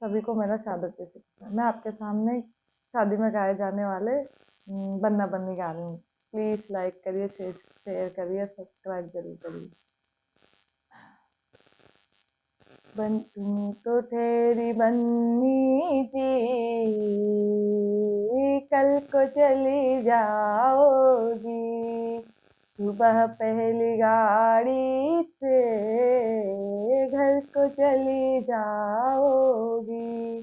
सभी को मेरा सादर पे मैं आपके सामने शादी में गाए जाने वाले बन्ना बन्नी गा रही हूँ। प्लीज लाइक करिए, शेयर करिए, सब्सक्राइब जरूर करिए। तुम तो ठहरी बन्नी जी, कल को चली जाओगी। सुबह पहली गाड़ी से घर को चली जाओगी।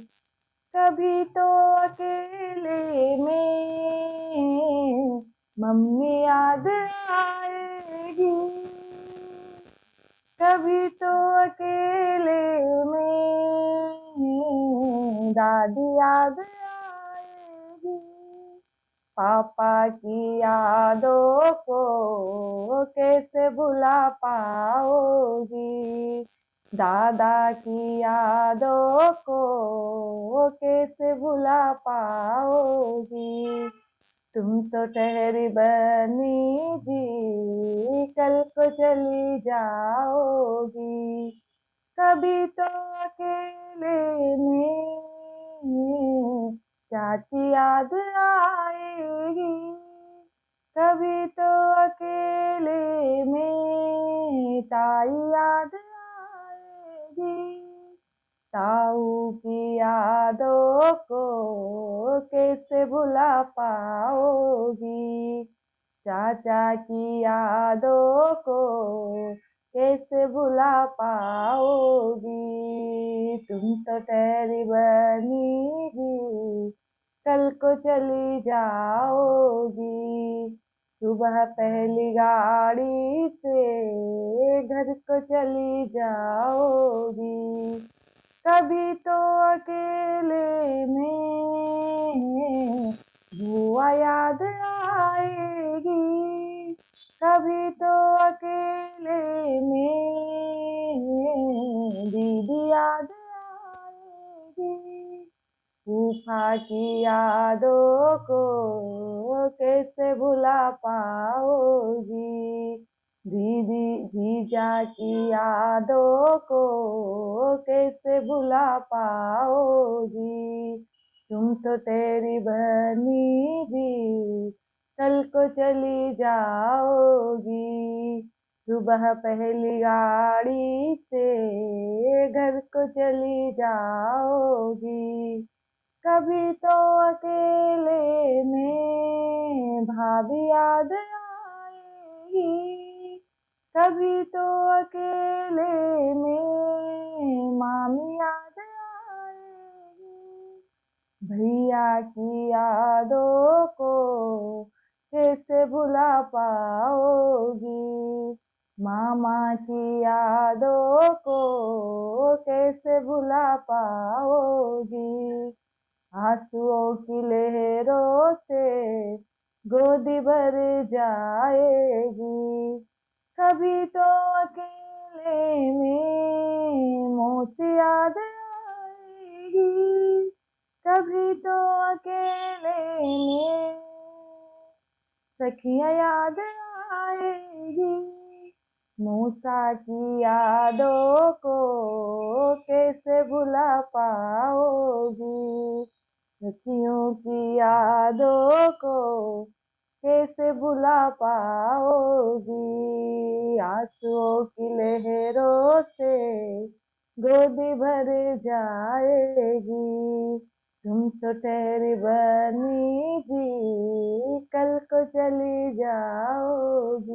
कभी तो अकेले में मम्मी याद आएगी। कभी तो अकेले में दादी याद आएगी। पापा की यादों को कैसे भुला पाओगी। दादा की यादों को कैसे भुला पाओगी। तुम तो ठहरी बनी जी, कल को चली जाओगी। कभी तो अकेले में चाची याद आएगी। कभी तो अकेले में ताई याद आएगी। ताऊ की यादों को कैसे भुला पाओगी। चाचा की यादों को कैसे भुला पाओगी। तुम तो ठहरी बनीगी, कल को चली जाओगी। सुबह पहली गाड़ी से घर को चली जाओगी। कभी तो अकेले में बुआ याद आएगी। कभी तो अकेले में दीदी याद आएगी। फूफा की यादों को कैसे भुला पाओगी। दीदी जीजा की यादों को कैसे भुला पाओगी। तुम तो तेरी बनी भी कल को चली जाओगी। सुबह पहली गाड़ी से घर को चली जाओगी। कभी तो अकेले में भाभी याद आएगी। कभी तो अकेले में मामी याद आएगी। भैया की यादों को कैसे भुला पाओगी। मामा की यादों को कैसे भुला पाओगी। आंसुओं की लहरों से गोदी भर जाएगी। कभी तो अकेले में मौसी याद आएगी। कभी तो अकेले में सखियाँ याद आएगी। मूसा की यादों को कैसे भुला पाओगी। सखियों की यादों को कैसे भुला पाओगी। आंसुओं की लहरों से गोदी भर जाएगी। तुम तो ठहरी बनी जी, कल को चली जाओगी।